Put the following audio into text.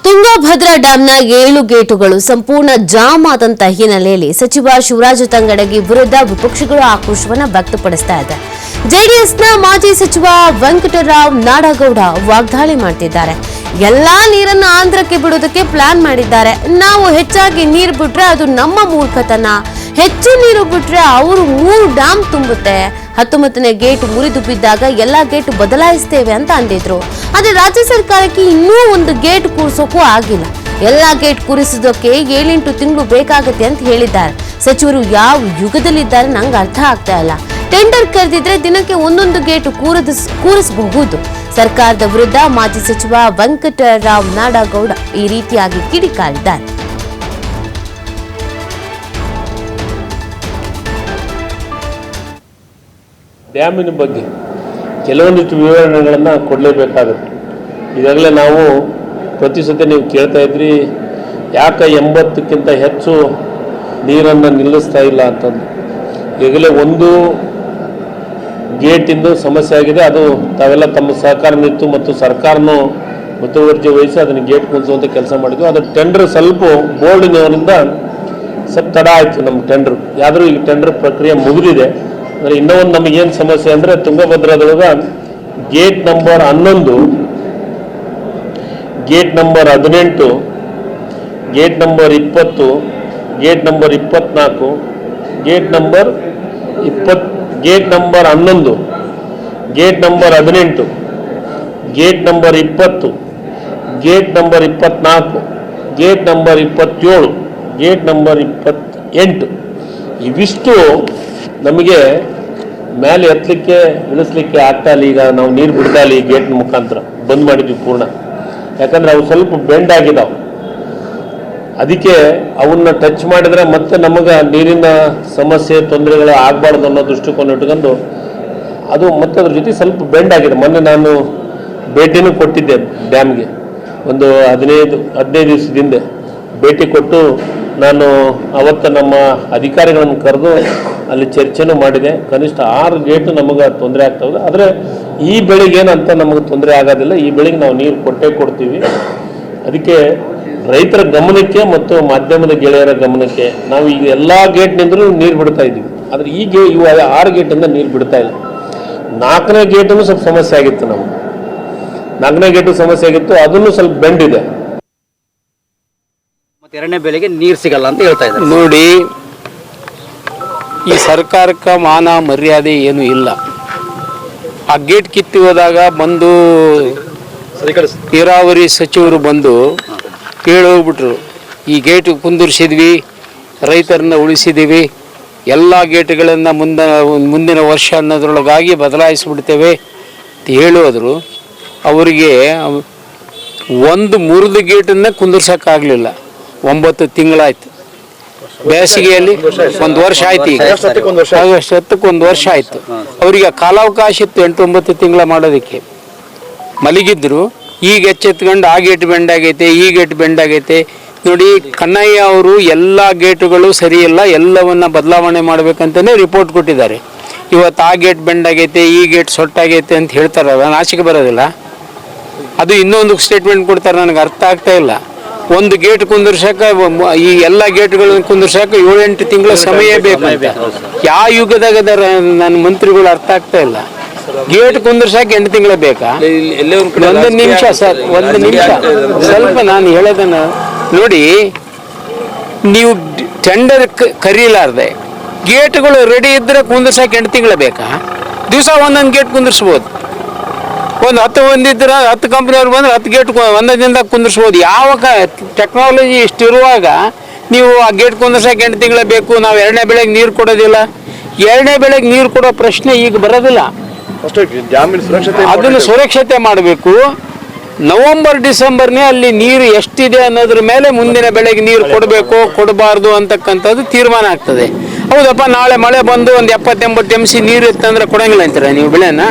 ತುಂಗಭದ್ರಾ ಡ್ಯಾಂನ 7 ಗೇಟುಗಳು ಸಂಪೂರ್ಣ ಜಾಮ್ ಆದಂತ ಹಿನ್ನೆಲೆಯಲ್ಲಿ ಸಚಿವ ಶಿವರಾಜ ತಂಗಡಗಿ ವಿರುದ್ಧ ವಿಪಕ್ಷಗಳು ಆಕ್ರೋಶವನ್ನು ವ್ಯಕ್ತಪಡಿಸ್ತಾ ಇದೆ. ಜೆಡಿಎಸ್ನ ಮಾಜಿ ಸಚಿವ ವೆಂಕಟರಾವ್ ನಾಡಗೌಡ ವಾಗ್ದಾಳಿ ಮಾಡ್ತಿದ್ದಾರೆ. ಎಲ್ಲಾ ನೀರನ್ನು ಆಂಧ್ರಕ್ಕೆ ಬಿಡೋದಕ್ಕೆ ಪ್ಲಾನ್ ಮಾಡಿದ್ದಾರೆ. ನಾವು ಹೆಚ್ಚಾಗಿ ನೀರು ಬಿಟ್ರೆ ಅದು ನಮ್ಮ ಮೂರ್ಖತನ. ಹೆಚ್ಚು ನೀರು ಬಿಟ್ರೆ ಅವರು 3 ಡ್ಯಾಮ್ ತುಂಬುತ್ತೆ. 19ನೇ ಗೇಟ್ ಮುರಿದು ಬಿದ್ದಾಗ ಎಲ್ಲಾ ಗೇಟ್ ಬದಲಾಯಿಸ್ತೇವೆ ಅಂತ ಅಂದಿದ್ರು. ಆದ್ರೆ ರಾಜ್ಯ ಸರ್ಕಾರಕ್ಕೆ ಇನ್ನೂ ಒಂದು ಗೇಟ್ ಕೂರಿಸೋಕ್ಕೂ ಆಗಿಲ್ಲ. ಎಲ್ಲಾ ಗೇಟ್ ಕೂರಿಸೋದಕ್ಕೆ 7-8 ತಿಂಗಳು ಬೇಕಾಗುತ್ತೆ ಅಂತ ಹೇಳಿದ್ದಾರೆ. ಸಚಿವರು ಯಾವ ಯುಗದಲ್ಲಿದ್ದಾರೆ ನಂಗೆ ಅರ್ಥ ಆಗ್ತಾ ಇಲ್ಲ. ಟೆಂಡರ್ ಕರೆದಿದ್ರೆ ದಿನಕ್ಕೆ ಒಂದೊಂದು ಗೇಟ್ ಕೂರಿಸಬಹುದು. ಸರ್ಕಾರದ ವಿರುದ್ಧ ಮಾಜಿ ಸಚಿವ ವೆಂಕಟರಾವ್ ನಾಡಗೌಡ ಈ ರೀತಿಯಾಗಿ ಕಿಡಿಕಾರಿದ್ದಾರೆ. ಡ್ಯಾಮಿನ ಬಗ್ಗೆ ಕೆಲವೊಂದಿಷ್ಟು ವಿವರಣೆಗಳನ್ನು ಕೊಡಲೇಬೇಕಾಗುತ್ತೆ. ಈಗಾಗಲೇ ನಾವು ಪ್ರತಿ ಸತಿ ನೀವು ಕೇಳ್ತಾ ಇದ್ರಿ, ಯಾಕೆ 80ಕ್ಕಿಂತ ಹೆಚ್ಚು ನೀರನ್ನು ನಿಲ್ಲಿಸ್ತಾ ಇಲ್ಲ ಅಂತಂದು. ಈಗಲೇ ಒಂದು ಗೇಟಿಂದು ಸಮಸ್ಯೆ ಆಗಿದೆ. ಅದು ತಾವೆಲ್ಲ ತಮ್ಮ ಸಹಕಾರ ನಿಂತು ಮತ್ತು ಸರ್ಕಾರನೂ ಮುತುವರ್ಜಿ ವಹಿಸಿ ಅದನ್ನು ಗೇಟ್ ಕುಣಿಸುವಂಥ ಕೆಲಸ ಮಾಡಿದ್ವಿ. ಅದು ಟೆಂಡರ್ ಸ್ವಲ್ಪ ಬೋರ್ಡಿನವರಿಂದ ಸ್ವಲ್ಪ ತಡ ಆಯಿತು ನಮ್ಮ ಟೆಂಡರ್. ಯಾದರೂ ಈಗ ಟೆಂಡರ್ ಪ್ರಕ್ರಿಯೆ ಮುಗಿದಿದೆ. ಅಂದರೆ ಇನ್ನೂ ಒಂದು ನಮಗೇನು ಸಮಸ್ಯೆ ಅಂದರೆ ತುಂಗಭದ್ರಾದೊಳಗೆ gate number 11, gate number 18, gate number 20, gate number 24, gate number 11, gate number 18, gate number 20, gate number 24, gate number 27, gate number 28 ಇವಿಷ್ಟು ನಮಗೆ ಮೇಲೆ ಎತ್ತಲಿಕ್ಕೆ ಇಳಿಸ್ಲಿಕ್ಕೆ ಆಗ್ತಾ ಇಲ್ಲ. ಈಗ ನಾವು ನೀರು ಬಿಡ್ತಾ ಇಲ್ಲ. ಈ ಗೇಟ್ನ ಮುಖಾಂತರ ಬಂದ್ ಮಾಡಿದ್ವಿ ಪೂರ್ಣ. ಯಾಕಂದ್ರೆ ಅವು ಸ್ವಲ್ಪ ಬೆಂಡ್ ಆಗಿದಾವೆ. ಅದಕ್ಕೆ ಅವನ್ನ ಟಚ್ ಮಾಡಿದ್ರೆ ಮತ್ತೆ ನಮಗೆ ನೀರಿನ ಸಮಸ್ಯೆ ತೊಂದರೆಗಳು ಆಗಬಾರ್ದು ಅನ್ನೋ ದೃಷ್ಟಿಕೋನ ಇಟ್ಕೊಂಡು ಅದು ಮತ್ತೆ ಅದ್ರ ಜೊತೆ ಸ್ವಲ್ಪ ಬೆಂಡ್ ಆಗಿದೆ. ಮೊನ್ನೆ ನಾನು ಭೇಟಿನೂ ಕೊಟ್ಟಿದ್ದೆ ಡ್ಯಾಮ್ಗೆ. ಒಂದು 15 ದಿವಸದಿಂದ ಭೇಟಿ ಕೊಟ್ಟು ನಾನು ಅವತ್ತು ನಮ್ಮ ಅಧಿಕಾರಿಗಳನ್ನು ಕರೆದು ಅಲ್ಲಿ ಚರ್ಚೆನೂ ಮಾಡಿದೆ. ಕನಿಷ್ಠ 6 ಗೇಟು ನಮಗೆ ತೊಂದರೆ ಆಗ್ತವೆ. ಆದರೆ ಈ ಬೆಳೆಗೇನಂತ ನಮಗೆ ತೊಂದರೆ ಆಗೋದಿಲ್ಲ. ಈ ಬೆಳೆಗೆ ನಾವು ನೀರು ಕೊಡ್ತೀವಿ. ಅದಕ್ಕೆ ರೈತರ ಗಮನಕ್ಕೆ ಮತ್ತು ಮಾಧ್ಯಮದ ಗೆಳೆಯರ ಗಮನಕ್ಕೆ ನಾವು ಈಗ ಎಲ್ಲ ಗೇಟ್ನಿಂದಲೂ ನೀರು ಬಿಡ್ತಾ ಇದ್ದೀವಿ. ಆದರೆ ಇವು 6 ಗೇಟಿಂದ ನೀರು ಬಿಡ್ತಾ ಇಲ್ಲ. 4ನೇ ಗೇಟನ್ನು ಸ್ವಲ್ಪ ಸಮಸ್ಯೆ ಆಗಿತ್ತು. ನಮಗೆ 4ನೇ ಗೇಟು ಸಮಸ್ಯೆ ಆಗಿತ್ತು. ಅದನ್ನು ಸ್ವಲ್ಪ ಬೆಂಡ್ ಇದೆ. 2ನೇ ಬೆಳೆಗೆ ನೀರು ಸಿಗಲ್ಲ ಅಂತ ಹೇಳ್ತಾ ಇದ್ದಾರೆ. ನೋಡಿ, ಈ ಸರ್ಕಾರಕ್ಕೆ ಮಾನ ಮರ್ಯಾದೆ ಏನು ಇಲ್ಲ. ಆ ಗೇಟ್ ಕಿತ್ತಿ ಹೋದಾಗ ಬಂದು ನೀರಾವರಿ ಸಚಿವರು ಬಂದು ಕೇಳೋಗ್ಬಿಟ್ರು, ಈ ಗೇಟ್ ಕುಂದಿರ್ಸಿದ್ವಿ, ರೈತರನ್ನ ಉಳಿಸಿದ್ದೀವಿ, ಎಲ್ಲ ಗೇಟ್ಗಳನ್ನು ಮುಂದಿನ ವರ್ಷ ಅನ್ನೋದ್ರೊಳಗಾಗಿ ಬದಲಾಯಿಸಿಬಿಡ್ತೇವೆ ಅಂತ ಹೇಳೋದ್ರು. ಅವರಿಗೆ ಒಂದು ಮುರಿದ ಗೇಟನ್ನು ಕುಂದಿರ್ಸೋಕ್ಕಾಗಲಿಲ್ಲ. 9 ತಿಂಗಳಾಯ್ತು. ಬೇಸಿಗೆಯಲ್ಲಿ 1 ವರ್ಷ ಆಯ್ತು. ಈಗ ಆಗಷ್ಟೊತ್ತಕ್ಕೆ 1 ವರ್ಷ ಆಯ್ತು. ಅವರಿಗೆ ಕಾಲಾವಕಾಶ ಇತ್ತು 8-9 ತಿಂಗಳ ಮಾಡೋದಕ್ಕೆ. ಮಲಗಿದ್ರು. ಈಗ ಎಚ್ಚೆತ್ಕೊಂಡು ಆ ಗೇಟ್ ಬೆಂಡ್ ಆಗೈತೆ, ಈ ಗೇಟ್ ಬೆಂಡ್ ಆಗೈತೆ. ನೋಡಿ, ಕನ್ನಯ್ಯ ಅವರು ಎಲ್ಲ ಗೇಟುಗಳು ಸರಿ ಇಲ್ಲ, ಎಲ್ಲವನ್ನ ಬದಲಾವಣೆ ಮಾಡ್ಬೇಕಂತಲೇ ರಿಪೋರ್ಟ್ ಕೊಟ್ಟಿದ್ದಾರೆ. ಇವತ್ತು ಆ ಗೇಟ್ ಬೆಂಡ್ ಆಗೈತೆ, ಈ ಗೇಟ್ ಸೊಟ್ಟಾಗೈತೆ ಅಂತ ಹೇಳ್ತಾರಲ್ಲ, ನಾಚಿಕೆ ಬರೋದಿಲ್ಲ. ಅದು ಇನ್ನೊಂದು ಸ್ಟೇಟ್ಮೆಂಟ್ ಕೊಡ್ತಾರೆ, ನನಗೆ ಅರ್ಥ ಆಗ್ತಾ ಇಲ್ಲ. ಒಂದು ಗೇಟ್ ಕುಂದಿರ್ಸಕ್ಕೆ, ಈ ಎಲ್ಲ ಗೇಟ್ಗಳನ್ನು ಕುಂದಿರ್ಸಕ್ಕೆ 7-8 ತಿಂಗಳ ಸಮಯ ಬೇಕು. ಯಾವ ಯುಗದಾಗ ನನ್ನ ಮಂತ್ರಿಗಳು ಅರ್ಥ ಆಗ್ತಾ ಇಲ್ಲ. ಗೇಟ್ ಕುಂದಿರ್ಸಕ್ಕೆ 8 ತಿಂಗಳ ಬೇಕಾ? ಒಂದು ನಿಮಿಷ ಸರ್, ಒಂದು ನಿಮಿಷ ಸ್ವಲ್ಪ ನಾನು ಹೇಳೋದನ್ನ ನೋಡಿ. ನೀವು ಟೆಂಡರ್ ಕರೀಲಾರ್ದೆ ಗೇಟ್ಗಳು ರೆಡಿ ಇದ್ರೆ ಕುಂದಿರ್ಸಕ್ಕೆ 8 ತಿಂಗಳ ಬೇಕಾ? ದಿವಸ ಒಂದೊಂದು ಗೇಟ್ ಕುಂದಿರ್ಸ್ಬೋದು. ಒಂದು 10 ಒಂದಿದ್ರೆ 10 ಕಂಪ್ನಿಯವ್ರು ಬಂದ್ರೆ 10 ಗೇಟ್ ಒಂದೇ ದಿನದಾಗ ಕುಂದಿರ್ಸ್ಬೋದು. ಯಾವ ಟೆಕ್ನಾಲಜಿ ಇಷ್ಟಿರುವಾಗ ನೀವು ಆ ಗೇಟ್ ಕುಂದಿರ್ಸಕ್ಕೆ 8 ತಿಂಗಳ ಬೇಕು. ನಾವು 2ನೇ ಬೆಳೆಗೆ ನೀರು ಕೊಡೋದಿಲ್ಲ. 2ನೇ ಬೆಳೆಗೆ ನೀರು ಕೊಡೋ ಪ್ರಶ್ನೆ ಈಗ ಬರೋದಿಲ್ಲ. ಅದನ್ನು ಸುರಕ್ಷತೆ ಮಾಡಬೇಕು. ನವೆಂಬರ್ ಡಿಸೆಂಬರ್ನೇ ಅಲ್ಲಿ ನೀರು ಎಷ್ಟಿದೆ ಅನ್ನೋದ್ರ ಮೇಲೆ ಮುಂದಿನ ಬೆಳೆಗೆ ನೀರು ಕೊಡಬೇಕು ಕೊಡಬಾರ್ದು ಅಂತಕ್ಕಂಥದ್ದು ತೀರ್ಮಾನ ಆಗ್ತದೆ. ಹೌದಪ್ಪ, ನಾಳೆ ಮಳೆ ಬಂದು ಒಂದು 70-80 TMC ನೀರು ಇತ್ತಂದ್ರೆ ಕೊಡಂಗಿಲ್ಲ ಅಂತೀರ ನೀವು ಬೆಳೆನ?